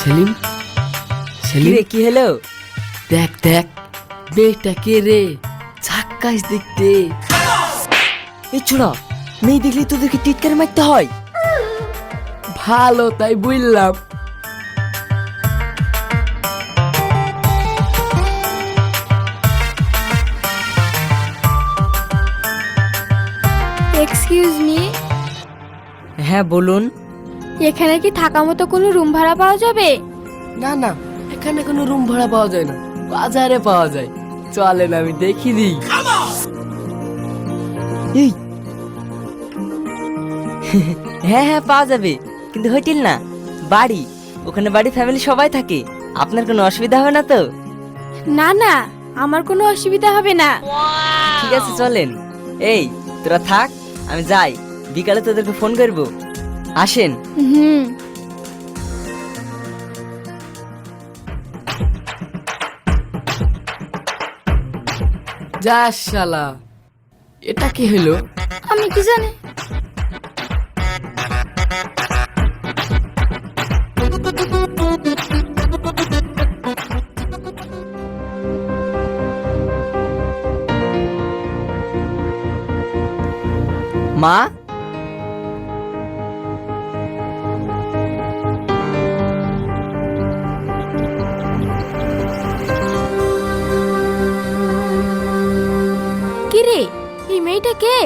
সেলিম, সেলিম কি হলো? দেখ দেখ, মেয়েটা কে রে? ঝাক্কাস দেখতে। এই ছোড়া, মেয়ে দেখলে তোদেরকে টিটকারি মারতে হয়? ভালো তাই বুঝলাম। এক্সকিউজ মি, হ্যাঁ বলুন। এখানে কি থাকার মতো কোনো রুম ভাড়া পাওয়া যাবে? না না, এখানে কোনো রুম ভাড়া পাওয়া যায় না, বাজারে পাওয়া যায়। চলেন আমি দেখি দিই। এই হ্যাঁ হ্যাঁ পাওয়া যাবে, কিন্তু হোটেল না, বাড়ি। ওখানে বাড়ি ফ্যামিলি সবাই থাকে, আপনার কোনো অসুবিধা হবে না তো? না না, আমার কোনো অসুবিধা হবে না। ঠিক আছে চলেন। এই তোরা থাক, আমি যাই, বিকালে তোদেরকে ফোন করবো। আসেন। হুম। যা শালা, এটা কি হলো? আমি কি জানি। মা, কি রে, এই মেয়েটা কে?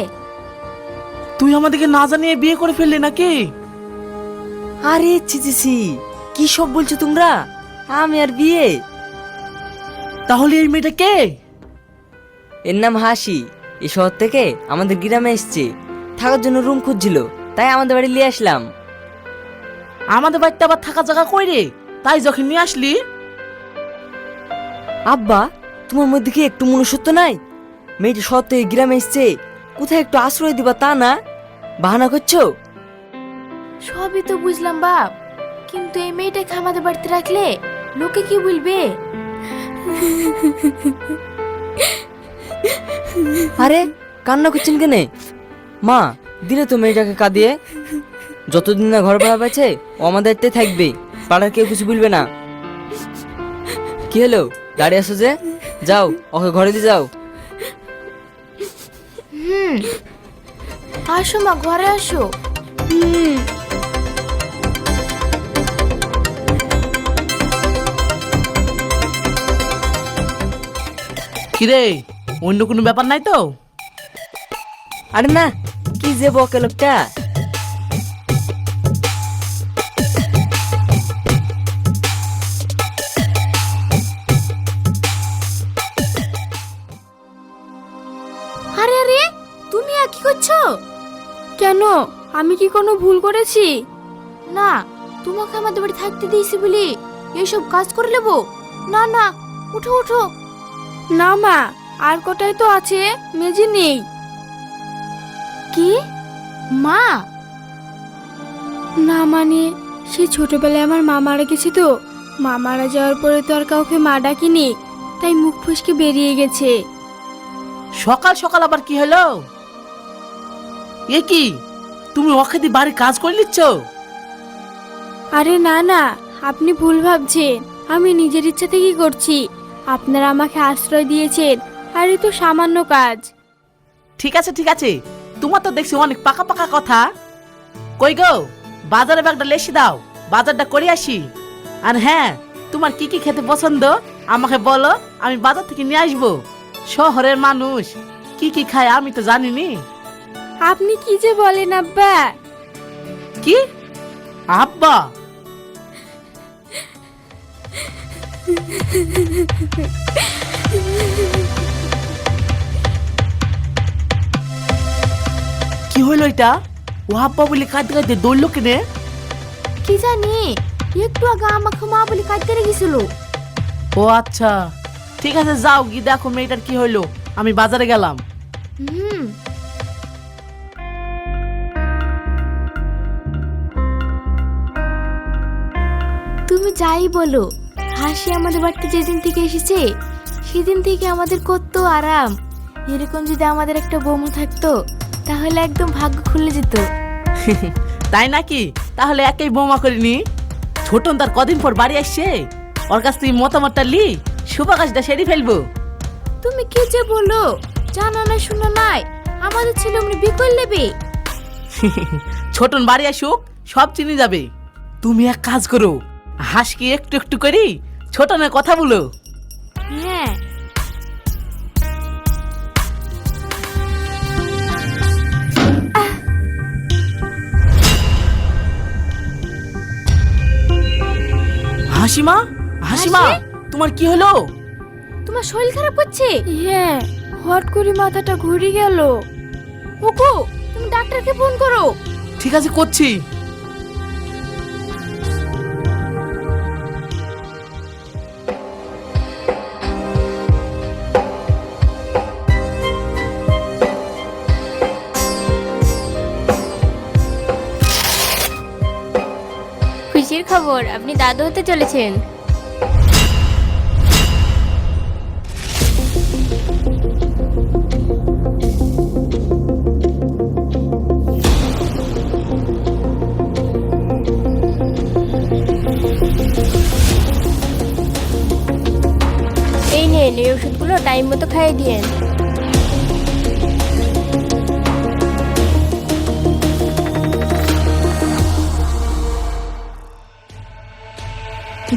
তুই আমাদেরকে না জানিয়ে বিয়ে করে ফেললি নাকি? আরে ছি ছি ছি, কি সব বলছো তোমরা? আমি আর বিয়ে? তাহলে এই মেয়েটা কে? এর নাম হাসি। এই শহর থেকে আমাদের গ্রামে এসছে, থাকার জন্য রুম খুঁজছিল, তাই আমাদের বাড়ি নিয়ে আসলাম। আমাদের বাড়িতে আবার থাকা জায়গা কই রে? তাই যখন নিয়ে আসলি। আব্বা, তোমার মধ্যে কি একটু মনুষ্যত্ব নাই? মেয়েটা শহর থেকে গ্রামে এসছে, কোথায় একটু আশ্রয় দিবা তা না, বাহানা করছো? সবই তো বুঝলাম বাপ, কিন্তু এই মেয়েটাকে আমাদের বাড়িতে রাখলে লোকে কি বলবে? আরে কান্না করছেন কেনে? মা, দিলে তো মেয়েটাকে কাঁদিয়ে। যতদিন না ঘর ভাড়া পাচ্ছে, ও আমাদের দায়িত্বে থাকবে, পাড়ার কেউ কিছু বলবে না। কি হলো, দাঁড়িয়ে আসো যে? যাও, ওকে ঘরে দিয়ে যাও। আসো মা, ঘরে আসো। হুম। কিরে, অন্য কোনো ব্যাপার নাই তো? আরে না, কি যে বকে লোকটা। আরে আরে, তুমি কি করছো? কেন, আমি কি কোনো ভুল করেছি? না, তোমাকে আমাদের বাড়ি থাকতে দিয়েছি বলি এইসব কাজ করে নেবো? না না, উঠো উঠো। না মা, আর কটাই তো আছে, মেজি নেই। কি মা? না মানে, সেই ছোটবেলায় আমার মা মারা গেছে তো, মা মারা যাওয়ার পরে তো আর কাউকে মা ডাকিনি, তাই মুখ ফসকে বেরিয়ে গেছে। সকাল সকাল আবার কি হলো? এ কি, তুমি ওকে দিয়ে বাড়ির কাজ করে নিচ্ছ? আরে না না, আপনি ভুল ভাবছেন, আমি নিজের ইচ্ছা থেকেই করছি। আপনারা আমাকে আশ্রয় দিয়েছেন, আর এ তো সামান্য কাজ। ঠিক আছে ঠিক আছে, তোমার তো দেখছি অনেক পাকা পাকা কথা। কই গো, বাজারে ব্যাগটা লেসে দাও, বাজারটা করে আসি। আর হ্যাঁ, তোমার কি কি খেতে পছন্দ আমাকে বলো, আমি বাজার থেকে নিয়ে আসবো। শহরের মানুষ কি কি খায় আমি তো জানিনি। আপনি কি যে বলেন আব্বা? কি আব্বা? কি হইলো এটা? ও আব্বা বলে কাঁদতে কাঁদতে দৌড়লো কেনে? কি জানি, একটু আগে আমাকে মা বলে কাঁদতে রেখেছিল। ও আচ্ছা, ঠিক আছে যাও গিয়ে দেখো মেয়েটার কি হইলো, আমি বাজারে গেলাম। হুম। তুমি যাই বলো, হাসি আমাদের বাড়িতে যেদিন থেকে এসেছে সেদিন থেকে আমাদের কত আরাম। এরকম যদি আমাদের একটা বৌমা থাকতো তাহলে একদম ভাগ্য খুলে যেত। তাই নাকি? তাহলে একই বোমা করিনি। ছোটন তার কদিন পর বাড়ি আসছে, ওর কাছ থেকে মতামতটা লি শুভ কাজটা সেরে ফেলবো। তুমি কি যে বলো, জানা নাই শোনা নাই, আমাদের ছেলে অমনি বিকল নেবে। ছোটন বাড়ি আসুক, সব চিনে যাবে। তুমি এক কাজ করো, হাসকে একটু একটু করি ছোটনের কথা বলো। হ্যাঁ, হাসিমা, হাসিমা, হাসি? তোমার কি হলো? তোমার শরীর খারাপ করছে? হ্যাঁ, হট করে মাথাটা ঘুরে গেল। ওগো, তুমি ডাক্তারকে ফোন করো। ঠিক আছে, করছি। খুশির খবর, আপনি দাদু হতে চলেছেন। এই নেন, এই ওষুধগুলো টাইম মতো খাইয়ে দিয়েন।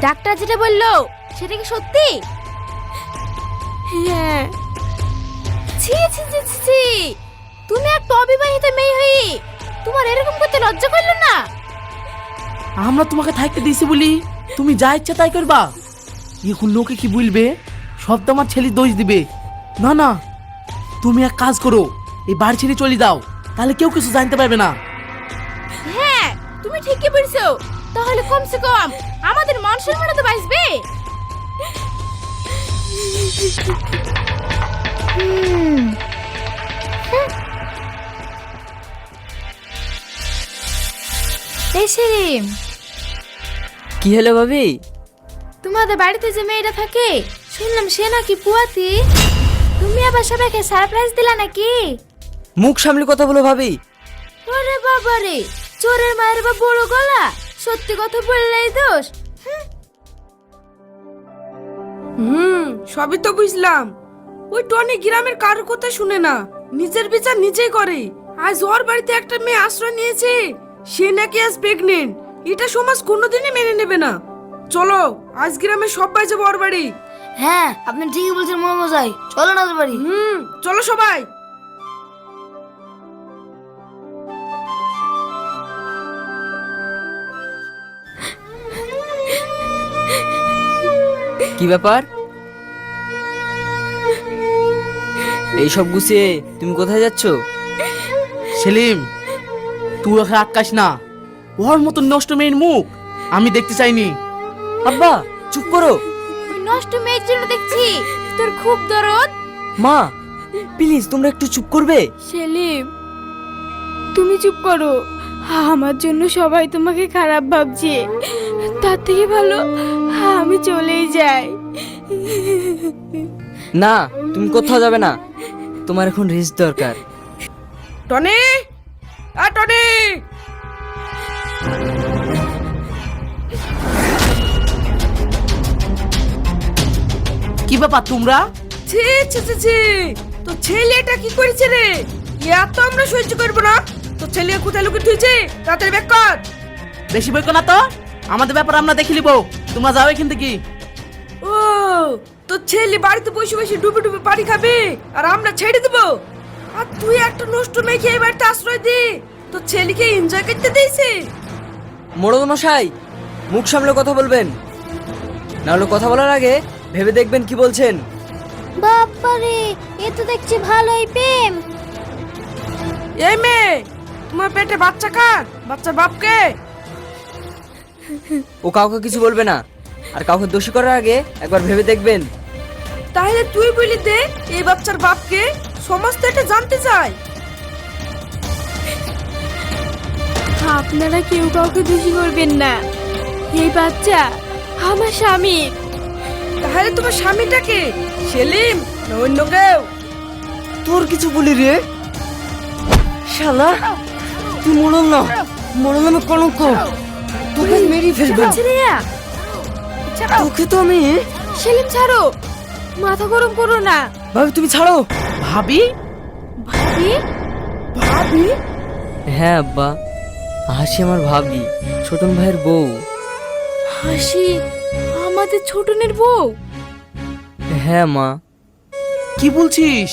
ডাক্তার যেটা বললো সেটা কি সত্যি? হ্যাঁ। ছি ছি ছি ছি ছি, তুমি একটা অবিবাহিত মেয়ে হয়ে তোমার এরকম করতে লজ্জা করলো না? আমরা তোমাকে থাকতে দিয়েছি বলি তুমি যা ইচ্ছা তাই করবা? এখন লোকে কি বলবে? সব তো আমার ছেলে দোষ দিবে। না না, তুমি এক কাজ করো, এই বাড়ি ছেড়ে চলে যাও, তাহলে কেউ কিছু জানতে পারবে না। হ্যাঁ, তুমি ঠিকই বলছো। তাহলে কমসে কম আমাদের মান সম্মান তো বাঁচবে। এই সেলিম, কি হলো ভাবি? তোমাদের বাড়িতে যে মেয়েটা থাকে শুনলাম সে নাকি পুয়াতি। তুমি আবার সবাইকে সারপ্রাইজ দিলা নাকি? মুখ সামলে কথা বলো ভাবি। ওরে বাবা রে, চোরের মায়ের বা বড় গলা, সত্যি কথা বললেই দোষ। সবই তো বুঝলাম। ওই টনি গ্রামের কারোর কথা শুনে না, নিজের বিচার নিজেই করে। আজ ওর বাড়িতে একটা মেয়ে আশ্রয় নিয়েছে, সে নাকি আজ প্রেগনেন্ট। এটা সমাজ কোনোদিনই মেনে নেবে না। চলো আজ গ্রামে সবাই যাবো ওর বাড়ি। হ্যাঁ, আপনি ঠিকই বলছেন মহামশাই, চলো না ওর বাড়ি। চলো সবাই। কি ব্যাপার? এই সব গুছিয়ে তুমি কোথায় যাচ্ছ? সেলিম, তুই ওকে আটকাস না। ওর মতন নষ্ট মেয়ের মুখ আমি দেখতে চাইনি। আব্বা চুপ করো। ওই নষ্ট মেয়ের জন্য দেখছি তোর খুব দরদ। মা প্লিজ তোমরা একটু চুপ করবে? সেলিম, তুমি চুপ করো। আমার জন্য সবাই তোমাকে খারাপ ভাবছে, তার থেকে ভালো আমি চলেই যাই। না, তুমি কোথাও যাবে না, তোমার এখন রেস্ট দরকার। Tony, Tony. কি ব্যাপার তোমরা? ছি ছি ছি ছি, তো ছেলেটা কি করেছে রে? এত আমরা সহ্য করবো না। তো ছেলে কোথায় লুকিয়ে তুইছে? তাড়াতাড়ি ব্যাক কর। বেশি বইকো না তো, আমাদের ব্যাপার আমরা দেখে নিবো। তোমরা যাও এখান থেকে। ও, তো ছেলে বাড়িতে বসে বসে ডুবে ডুবে পানি খাবে আর আমরা ছেড়ে দেবো? আর তুই একটা নষ্ট মেয়েকে এই বাড়িতে আশ্রয় দি, তো ছেলেকে এনজয় করতে দিয়েছে। মোড়ল মশাই, মুখ সামলে কথা বলবেন, নাহলে কথা বলার আগে ভেবে দেখবেন কি বলছেন। বাবারে, এ তো দেখছি ভালোই প্রেম। এই মেয়ে, তোমার পেটে বাচ্চা কার? বাচ্চার বাপকে? ও কাউকে কিছু বলবে না, আর কাউকে দোষী করার আগে একবার ভেবে দেখবেন। তাহলে তুই বলি দে, এই বাচ্চার বাপকে? সমাজ তো এটা জানতে চায়। আপনারা কেউ কাউকে দোষী করবেন না, এই বাচ্চা আমার স্বামী। তাহলে তোমার স্বামীটাকে সেলিম না অন্য কেউ? তোর কিছু বলি রে শালা, তুই মোড়ল না, মোড়ল নামে কলঙ্ক। তোকে মেরে ফেলবো। ছেড়ে যা। ছাড়ো তোকে তো আমি। সেলিম, ছাড়ো, মাথা গরম করো না। ভাবি তুমি ছাড়ো। ভাবি? ভাবি? ভাবি? হ্যাঁ আব্বা, হাসি আমার ভাবি, ছোটন ভাইয়ের বউ। হাসি আমাদের ছোটনের বউ? হ্যাঁ মা। কি বলছিস?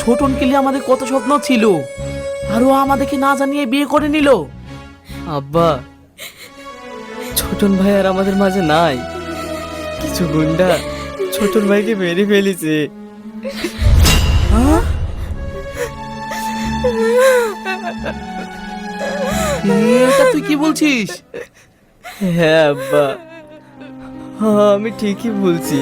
ছোটন কিলি আমাদের কত স্বপ্ন ছিল, আর ও আমাদেরকে না জানিয়ে বিয়ে করে নিল। আব্বা, ছোটন ভাই আর আমাদের মাঝে নাই। কিছু গুন্ডা ছোটন ভাইকে মেরে ফেলেছে। এটা তুই কি বলছিস? হ্যাঁ আব্বা, আমি ঠিকই বলছি।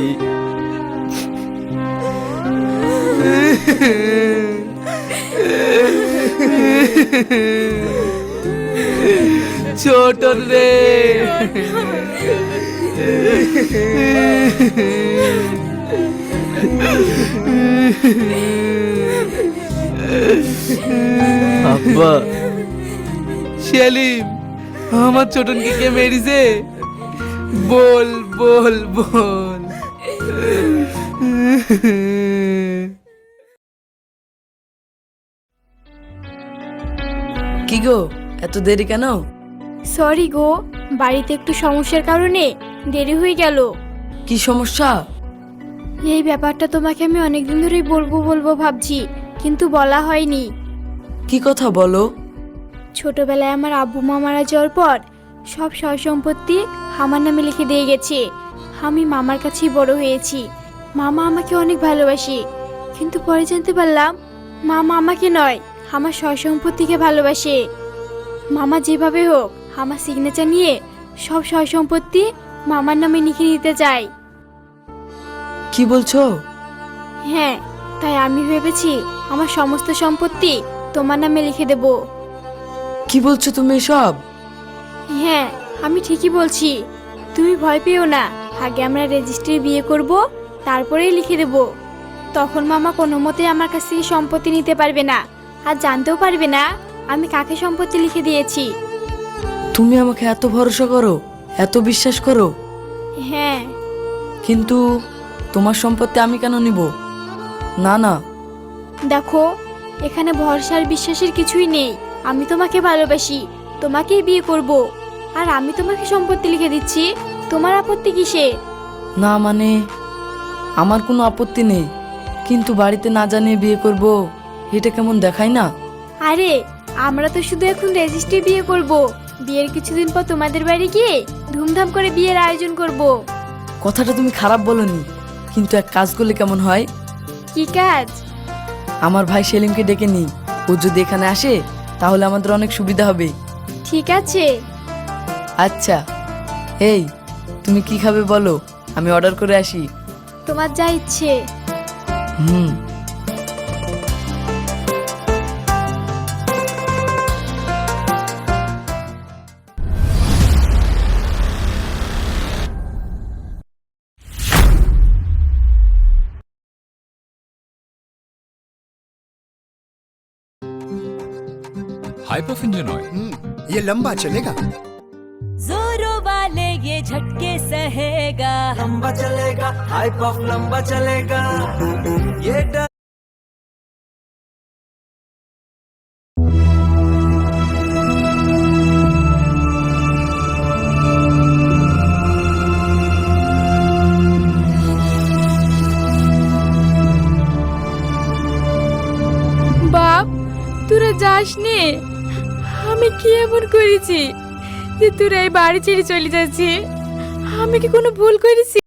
ছোটন রে, আব্বা, সেলিম, আমার ছোটনকে কে মেরেছে? বল বল বল। কি গো, এত দেরি কেন? সরি গো, বাড়িতে একটু সমস্যার কারণে দেরি হয়ে গেল। কি সমস্যা? এই ব্যাপারটা তোমাকে আমি অনেকদিন ধরেই বলবো বলবো ভাবছি, কিন্তু বলা হয়নি। কি কথা বলো? ছোটবেলায় আমার আব্বু মা মারা যাওয়ার পর সব সয় সম্পত্তি আমার নামে লিখে দিয়ে গেছে। আমি মামার কাছেই বড় হয়েছি। মামা আমাকে অনেক ভালোবাসে, কিন্তু পরে জানতে পারলাম মামা আমাকে নয়, আমার সয় সম্পত্তিকে ভালোবাসে। মামা যেভাবে হোক আমার সিগনেচার নিয়ে সব সয় সম্পত্তি মামার নামে লিখে দিতে চায়। কি বলছো? হ্যাঁ, তাই আমি ভেবেছি আমার সমস্ত সম্পত্তি তোমার নামে লিখে দেব। কি বলছো তুমি এসব? হ্যাঁ, আমি ঠিকই বলছি, তুমি ভয় পেও না। আগে আমরা রেজিস্ট্রি বিয়ে করব, তারপরেই লিখে দেব। তখন মামা কোনো মতে আমার কাছ থেকে সম্পত্তি নিতে পারবে না, আর জানতেও পারবে না আমি কাকে সম্পত্তি লিখে দিয়েছি। তুমি আমাকে এত ভরসা করো, এত বিশ্বাস করো, হ্যাঁ। কিন্তু তোমার সম্পত্তি আমি কেন নিব? না না, দেখো, এখানে ভরসার বিশ্বাসের কিছুই নেই। আমি তোমাকে ভালোবাসি, তোমাকেই বিয়ে করব, আর আমি তোমাকে সম্পত্তি লিখে দিচ্ছি। তোমার আপত্তি কিসে? না মানে আমার কোনো আপত্তি নেই, কিন্তু বাড়িতে না জানিয়ে বিয়ে করব, এটা কেমন দেখায় না? আরে, আমরা তো শুধু এখন রেজিস্ট্রি বিয়ে করব, বিয়ের কিছুদিন পর তোমাদের বাড়ি গিয়ে ধুমধাম করে বিয়ের আয়োজন করব। কথাটা তুমি খারাপ বলনি, কিন্তু এক কাজ করলে কেমন হয়? কি কাজ? আমার ভাই সেলিমকে ডেকে নিই, ও যদি এখানে আসে তাহলে আমাদের অনেক সুবিধা হবে। ঠিক আছে। আচ্ছা, এই তুমি কি খাবে বলো, আমি অর্ডার করে আসি। তোমার যা ইচ্ছে। হুম। हाइपोफ इंजन ऑयल ये लंबा चलेगा, जोरों वाले ये झटके सहेगा, लंबा चलेगा, हाई पफ लंबा चलेगा, ये বাপ, তোরা যাস নে। আমি কি এমন করেছি যে তোরা এই বাড়ি ছেড়ে চলে যাচ্ছি? আমি কি কোনো ভুল করেছি?